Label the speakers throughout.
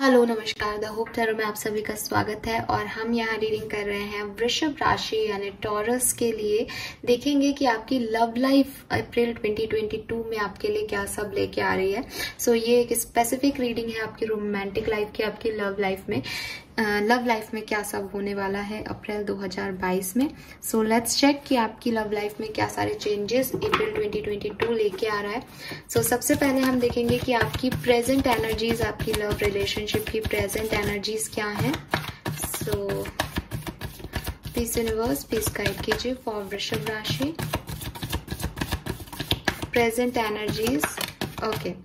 Speaker 1: Hello नमस्कार, the hope tarot में आप सभी का स्वागत है। और हम यहाँ रीडिंग कर रहे हैं वृषभ राशि यानी टॉरस के लिए। देखेंगे कि आपकी लव लाइफ अप्रैल 2022 में आपके लिए क्या सब लेके आ रही है। ये एक स्पेसिफिक रीडिंग है आपकी रोमांटिक लाइफ की, आपकी लव लाइफ में क्या सब होने वाला है अप्रैल 2022 में। लेट्स चेक कि आपकी लव लाइफ में क्या सारे चेंजेस अप्रैल 2022 लेके आ रहा है। सबसे पहले हम देखेंगे कि आपकी प्रेजेंट एनर्जीज, आपकी लव रिलेशनशिप की प्रेजेंट एनर्जीज क्या है। प्लीज यूनिवर्स प्लीज गाइड कीजिए फॉर वृषभ राशि present energies. Okay,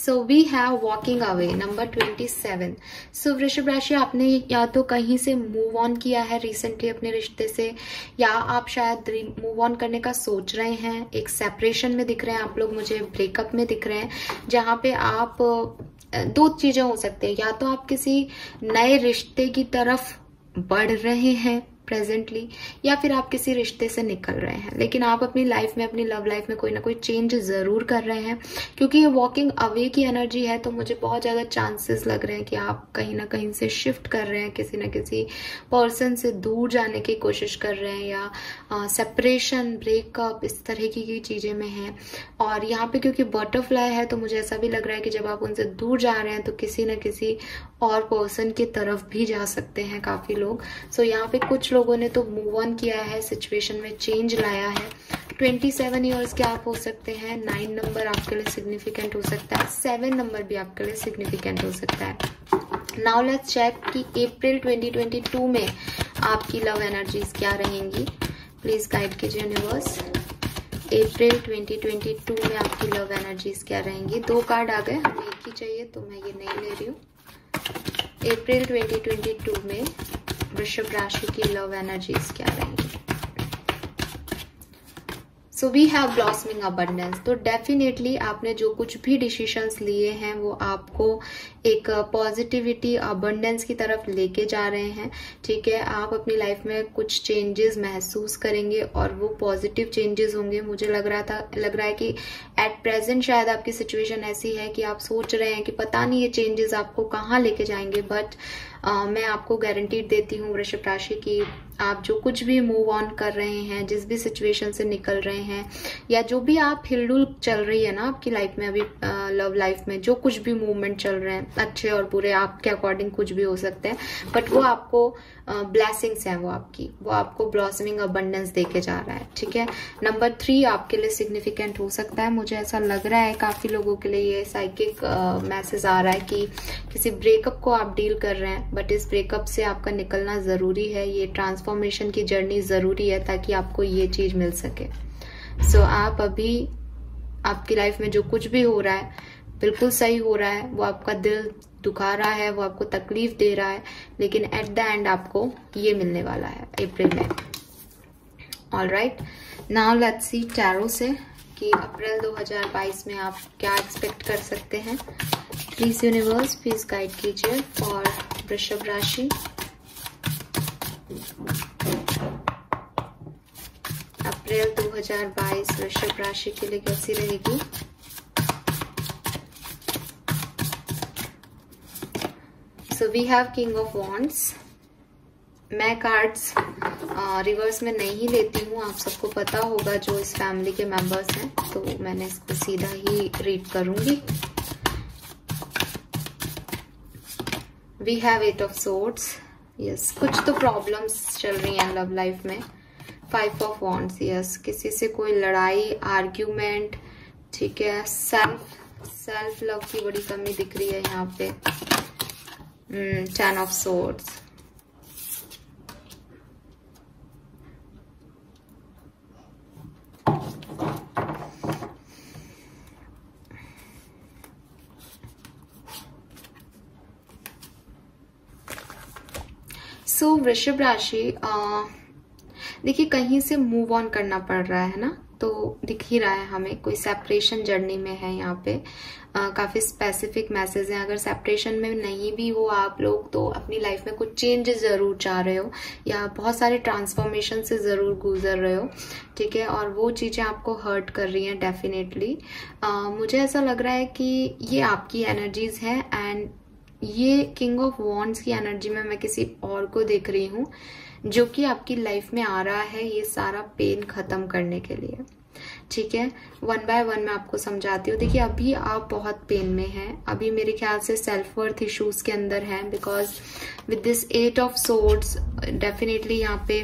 Speaker 1: we have walking away number 27। वृषभ राशि, आपने या तो कहीं से मूव ऑन किया है रिसेंटली अपने रिश्ते से, या आप शायद मूव ऑन करने का सोच रहे हैं। एक सेपरेशन में दिख रहे हैं आप लोग, मुझे ब्रेकअप में दिख रहे हैं, जहां पे आप दो चीजें हो सकती है। या तो आप किसी नए रिश्ते की तरफ बढ़ रहे हैं प्रेजेंटली, या फिर आप किसी रिश्ते से निकल रहे हैं, लेकिन आप अपनी लाइफ में, अपनी लव लाइफ में कोई ना कोई चेंज जरूर कर रहे हैं। क्योंकि ये वॉकिंग अवे की एनर्जी है, तो मुझे बहुत ज्यादा चांसेस लग रहे हैं कि आप कहीं ना कहीं से शिफ्ट कर रहे हैं, किसी ना किसी पर्सन से दूर जाने की कोशिश कर रहे हैं, या सेपरेशन, ब्रेकअप, इस तरह की चीजें में है। और यहाँ पे क्योंकि बटरफ्लाई है, तो मुझे ऐसा भी लग रहा है कि जब आप उनसे दूर जा रहे हैं तो किसी न किसी और पर्सन की तरफ भी जा सकते हैं काफी लोग। यहाँ पे कुछ लोगों ने तो मूव ऑन किया है, सिचुएशन में चेंज लाया है। 27 ईयर्स के आप हो सकते हैं। 9 नंबर आपके लिए सिग्निफिकेंट हो सकता है, 7 नंबर भी आपके लिए सिग्निफिकेंट हो सकता है। नाउ लेट्स चेक कि अप्रैल 2022 में आपकी लव एनर्जीज क्या रहेंगी। प्लीज गाइड कीजिए यूनिवर्स। अप्रैल 2022 में आपकी लव एनर्जीज क्या रहेंगी। 2 कार्ड आ गए, हमें एक ही चाहिए तो मैं ये नहीं ले रही हूँ। अप्रैल 2022 में वृषभ राशि की लव एनर्जीज क्या रहेंगी। We have blossoming abundance. तो डेफिनेटली आपने जो कुछ भी डिसीजंस लिए हैं वो आपको एक पॉजिटिविटी, अबंडेंस की तरफ लेके जा रहे हैं। ठीक है, आप अपनी लाइफ में कुछ चेंजेस महसूस करेंगे और वो पॉजिटिव चेंजेस होंगे। मुझे लग रहा है कि एट प्रेजेंट शायद आपकी सिचुएशन ऐसी है कि आप सोच रहे हैं कि पता नहीं ये चेंजेस आपको कहाँ लेके जाएंगे, बट मैं आपको गारंटी देती हूँ वृषभ राशि की आप जो कुछ भी मूव ऑन कर रहे हैं, जिस भी सिचुएशन से निकल रहे हैं, या जो भी आप हिलडुल चल रही है ना आपकी लाइफ में अभी, लव लाइफ में जो कुछ भी मूवमेंट चल रहे हैं, अच्छे और बुरे आपके अकॉर्डिंग कुछ भी हो सकते हैं, बट वो आपको ब्लेसिंग्स हैं, वो आपको ब्लॉसमिंग अबंडेंस देके जा रहा है। ठीक है, नंबर 3 आपके लिए सिग्निफिकेंट हो सकता है। मुझे ऐसा लग रहा है काफी लोगों के लिए ये साइकिक मैसेज आ रहा है कि किसी ब्रेकअप को आप डील कर रहे हैं, बट इस ब्रेकअप से आपका निकलना जरूरी है। ये ट्रांसफॉर्मेशन की जर्नी जरूरी है ताकि आपको ये चीज मिल सके। आप अभी आपकी लाइफ में जो कुछ भी हो रहा है बिल्कुल सही हो रहा है, वो आपका दिल दुखा रहा है, वो आपको तकलीफ दे रहा है, लेकिन एट द एंड आपको ये मिलने वाला है अप्रैल में। Alright, now let's see tarot से कि अप्रैल 2022 में आप क्या एक्सपेक्ट कर सकते हैं। प्लीज यूनिवर्स प्लीज गाइड कीजिए फॉर वृषभ राशि अप्रैल 2022 वृषभ राशि के लिए कैसी रहेगी। We have king of wands. मैं कार्ड्स रिवर्स में नहीं लेती हूँ, आप सबको पता होगा जो इस फैमिली के मेंबर्स हैं, तो मैंने इसको सीधा ही रीड करूंगी। We have 8 of swords. Yes, कुछ तो प्रॉब्लम्स चल रही हैं लव लाइफ में। 5 ऑफ वॉन्ड्स। यस, किसी से कोई लड़ाई, आर्ग्यूमेंट। ठीक है, सेल्फ लव की बड़ी कमी दिख रही है यहाँ पे। 10 ऑफ सोर्ड्स। वृषभ राशि, देखिए कहीं से मूव ऑन करना पड़ रहा है ना, तो दिख ही रहा है हमें कोई सेपरेशन जर्नी में है यहाँ पे। काफी स्पेसिफिक मैसेज है। अगर सेपरेशन में नहीं भी हो आप लोग, तो अपनी लाइफ में कुछ चेंजेस जरूर चाह रहे हो, या बहुत सारे ट्रांसफॉर्मेशन से जरूर गुजर रहे हो। ठीक है, और वो चीजें आपको हर्ट कर रही हैं डेफिनेटली। मुझे ऐसा लग रहा है कि ये आपकी एनर्जीज है, एंड ये किंग ऑफ वॉन्ड्स की एनर्जी में मैं किसी और को देख रही हूँ जो कि आपकी लाइफ में आ रहा है ये सारा पेन खत्म करने के लिए। ठीक है, वन बाय वन मैं आपको समझाती हूँ। देखिए अभी आप बहुत पेन में हैं, अभी मेरे ख्याल से सेल्फ वर्थ इश्यूज के अंदर हैं, because with this 8 of swords definitely यहाँ पे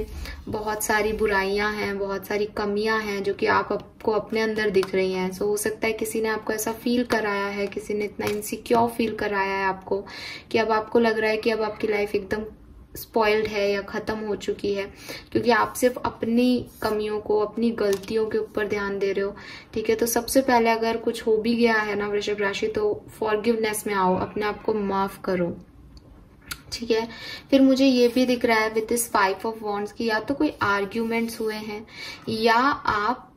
Speaker 1: बहुत सारी बुराइयां हैं, बहुत सारी कमियां हैं जो कि आपको अपने अंदर दिख रही हैं। सो हो सकता है किसी ने आपको ऐसा फील कराया है, किसी ने इतना इनसिक्योर फील कराया है आपको कि अब आपको लग रहा है कि अब आपकी लाइफ एकदम स्पॉइल्ड है या खत्म हो चुकी है, क्योंकि आप सिर्फ अपनी कमियों को, अपनी गलतियों के ऊपर ध्यान दे रहे हो। ठीक है, तो सबसे पहले अगर कुछ हो भी गया है ना वृषभ राशि, तो फॉरगिवनेस में आओ, अपने आप को माफ करो। ठीक है, फिर मुझे ये भी दिख रहा है विद दिस 5 ऑफ वॉन्ड्स की या तो कोई आर्ग्यूमेंट्स हुए हैं या आप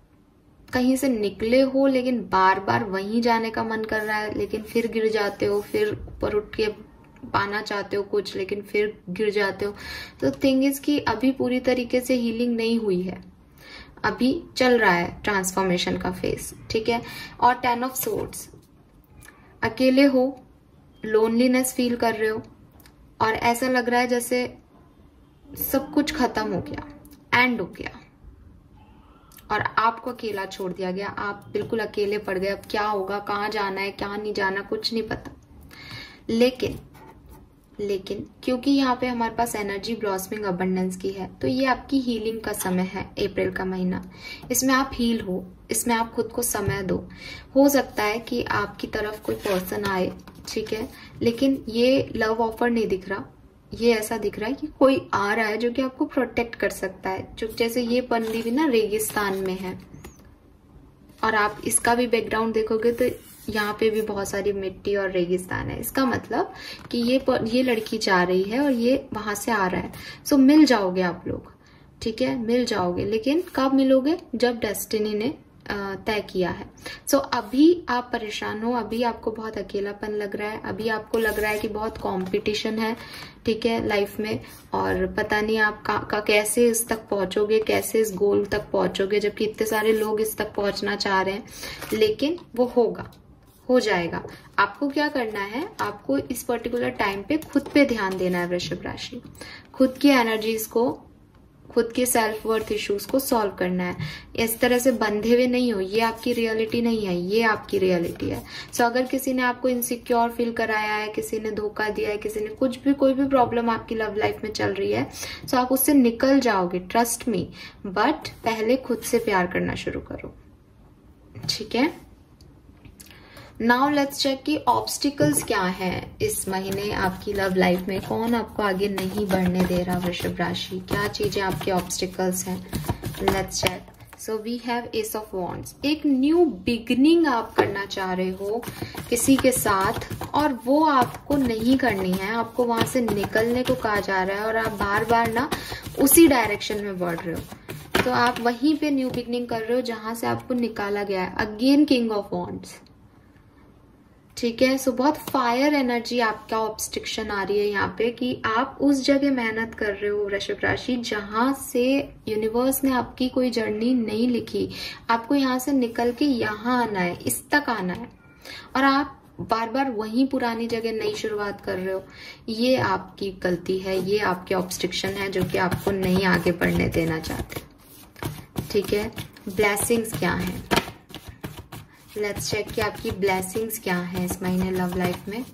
Speaker 1: कहीं से निकले हो लेकिन बार बार वहीं जाने का मन कर रहा है लेकिन फिर गिर जाते हो, फिर ऊपर उठ के पाना चाहते हो कुछ लेकिन फिर गिर जाते हो। तो थिंग इज कि अभी पूरी तरीके से हीलिंग नहीं हुई है, अभी चल रहा है ट्रांसफॉर्मेशन का फेस। ठीक है, और 10 ऑफ सोर्ड्स, अकेले हो, लोनलीनेस फील कर रहे हो और ऐसा लग रहा है जैसे सब कुछ खत्म हो गया, एंड हो गया और आपको अकेला छोड़ दिया गया, आप बिल्कुल अकेले पड़ गए। अब क्या होगा, कहाँ जाना है, क्या नहीं जाना, कुछ नहीं पता। लेकिन क्योंकि यहाँ पे हमारे पास एनर्जी ब्लॉसमिंग अबंडेंस की है, तो ये आपकी हीलिंग का समय है, अप्रैल का महीना। इसमें आप हील हो, इसमें आप खुद को समय दो। हो सकता है कि आपकी तरफ कोई पर्सन आए, ठीक है, लेकिन ये लव ऑफर नहीं दिख रहा, ये ऐसा दिख रहा है कि कोई आ रहा है जो कि आपको प्रोटेक्ट कर सकता है। जो जैसे ये बंदी भी ना रेगिस्तान में है और आप इसका भी बैकग्राउंड देखोगे तो यहाँ पे भी बहुत सारी मिट्टी और रेगिस्तान है। इसका मतलब कि ये लड़की जा रही है और ये वहां से आ रहा है। सो मिल जाओगे आप लोग, ठीक है, मिल जाओगे, लेकिन कब मिलोगे, जब डेस्टिनी ने तय किया है। सो अभी आप परेशान हो, अभी आपको बहुत अकेलापन लग रहा है, अभी आपको लग रहा है कि बहुत कंपटीशन है, ठीक है, लाइफ में, और पता नहीं आप कैसे इस तक पहुंचोगे, कैसे इस गोल तक पहुंचोगे, जबकि इतने सारे लोग इस तक पहुंचना चाह रहे हैं। लेकिन वो होगा, हो जाएगा। आपको क्या करना है, आपको इस पर्टिकुलर टाइम पे खुद पे ध्यान देना है वृषभ राशि, खुद की एनर्जीज को, खुद के सेल्फ वर्थ इश्यूज को सॉल्व करना है। इस तरह से बंधे हुए नहीं हो, ये आपकी रियलिटी नहीं है, ये आपकी रियलिटी है। सो अगर किसी ने आपको इनसिक्योर फील कराया है, किसी ने धोखा दिया है, किसी ने कुछ भी, कोई भी प्रॉब्लम आपकी लव लाइफ में चल रही है, सो आप उससे निकल जाओगे, ट्रस्ट मी। बट पहले खुद से प्यार करना शुरू करो, ठीक है। नाउ लेट्स चेक कि ऑब्स्टिकल्स क्या हैं इस महीने आपकी लव लाइफ में, कौन आपको आगे नहीं बढ़ने दे रहा वृषभ राशि, क्या चीजें आपके ऑब्स्टिकल्स हैं। Let's check. So we have ace of wands, एक न्यू बिगनिंग आप करना चाह रहे हो किसी के साथ और वो आपको नहीं करनी है, आपको वहां से निकलने को कहा जा रहा है और आप बार बार ना उसी डायरेक्शन में बढ़ रहे हो। तो आप वहीं पे न्यू बिगनिंग कर रहे हो जहां से आपको निकाला गया है। अगेन किंग ऑफ वॉन्ड्स, ठीक है। सो बहुत फायर एनर्जी आपका ऑब्स्ट्रिक्शन आ रही है यहाँ पे कि आप उस जगह मेहनत कर रहे हो वृषभ राशि जहां से यूनिवर्स ने आपकी कोई जर्नी नहीं लिखी। आपको यहाँ से निकल के यहाँ आना है, इस तक आना है, और आप बार बार वही पुरानी जगह नई शुरुआत कर रहे हो। ये आपकी गलती है, ये आपके ऑब्स्ट्रिक्शन है जो कि आपको नहीं आगे बढ़ने देना चाहते, ठीक है। ब्लेसिंग्स क्या है, लेट्स चेक कि आपकी ब्लेसिंग्स क्या है इस महीने लव लाइफ में।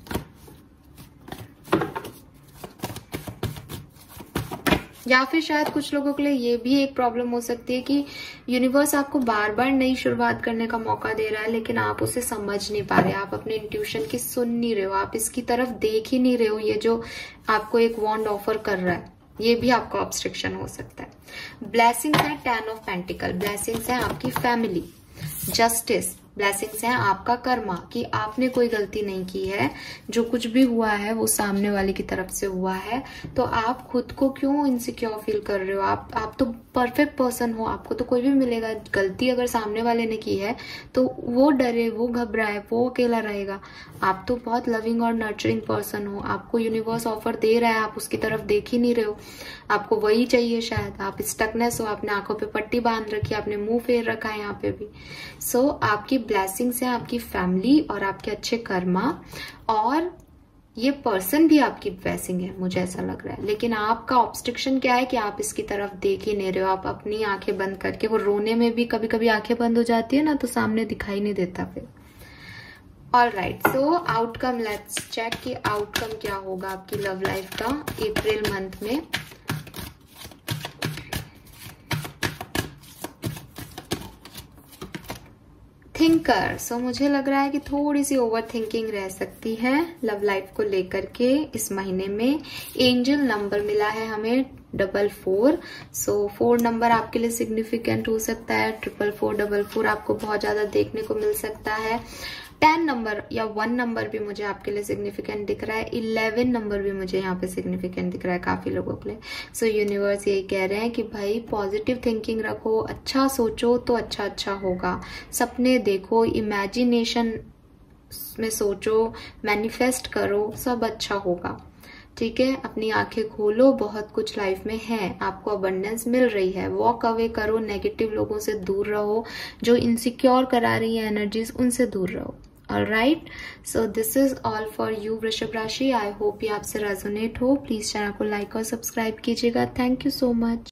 Speaker 1: या फिर शायद कुछ लोगों के लिए ये भी एक प्रॉब्लम हो सकती है कि यूनिवर्स आपको बार बार नई शुरुआत करने का मौका दे रहा है लेकिन आप उसे समझ नहीं पा रहे, आप अपने इंट्यूशन की सुन नहीं रहे हो, आप इसकी तरफ देख ही नहीं रहे हो। ये जो आपको एक वॉन्ड ऑफर कर रहा है ये भी आपका ऑब्स्ट्रिक्शन हो सकता है। ब्लेसिंग्स है 10 ऑफ पेंटिकल, ब्लेसिंग्स है आपकी फैमिली, जस्टिस, ब्लेसिंग्स है आपका कर्मा कि आपने कोई गलती नहीं की है, जो कुछ भी हुआ है वो सामने वाले की तरफ से हुआ है। तो आप खुद को क्यों इनसिक्योर फील कर रहे हो, आप तो परफेक्ट पर्सन हो, आपको तो कोई भी मिलेगा। गलती अगर सामने वाले ने की है तो वो डरे, वो घबराए, वो अकेला रहेगा। आप तो बहुत लविंग और नर्चरिंग पर्सन हो, आपको यूनिवर्स ऑफर दे रहा है, आप उसकी तरफ देख ही नहीं रहे हो, आपको वही चाहिए शायद। आप स्टकनेस हो, आपने आंखों पे पट्टी बांध रखी है, आपने मुंह फेर रखा है यहाँ पे भी। सो आपकी ब्लेसिंग्स है आपकी फैमिली और आपके अच्छे कर्मा, और ये पर्सन भी आपकी ब्लेसिंग है, मुझे ऐसा लग रहा है। लेकिन आपका ऑब्स्ट्रक्शन क्या है कि आप इसकी तरफ देख ही नहीं रहे हो। आप अपनी आंखें बंद करके, वो रोने में भी कभी कभी आंखें बंद हो जाती है ना, तो सामने दिखाई नहीं देता फिर। Alright, so outcome, let's check कि आउटकम क्या होगा आपकी लव लाइफ का अप्रैल मंथ में। थिंकर, सो मुझे लग रहा है कि थोड़ी सी ओवर थिंकिंग रह सकती है लव लाइफ को लेकर के इस महीने में। एंजल नंबर मिला है हमें 44, सो 4 नंबर आपके लिए सिग्निफिकेंट हो सकता है। 4444 आपको बहुत ज्यादा देखने को मिल सकता है। 10 नंबर या 1 नंबर भी मुझे आपके लिए सिग्निफिकेंट दिख रहा है। 11 नंबर भी मुझे यहाँ पे सिग्निफिकेंट दिख रहा है काफी लोगों के लिए। सो यूनिवर्स यही कह रहे हैं कि भाई पॉजिटिव थिंकिंग रखो, अच्छा सोचो तो अच्छा अच्छा होगा। सपने देखो, इमेजिनेशन में सोचो, मैनिफेस्ट करो, सब अच्छा होगा। ठीक है, अपनी आंखें खोलो, बहुत कुछ लाइफ में है, आपको अबंडेंस मिल रही है। वॉक अवे करो, नेगेटिव लोगों से दूर रहो, जो इनसिक्योर करा रही है एनर्जीज उनसे दूर रहो। Alright, so this is all for you वृषभ राशि। आई होप ये आपसे रेजोनेट हो। प्लीज चैनल को लाइक और सब्सक्राइब कीजिएगा। Thank you so much.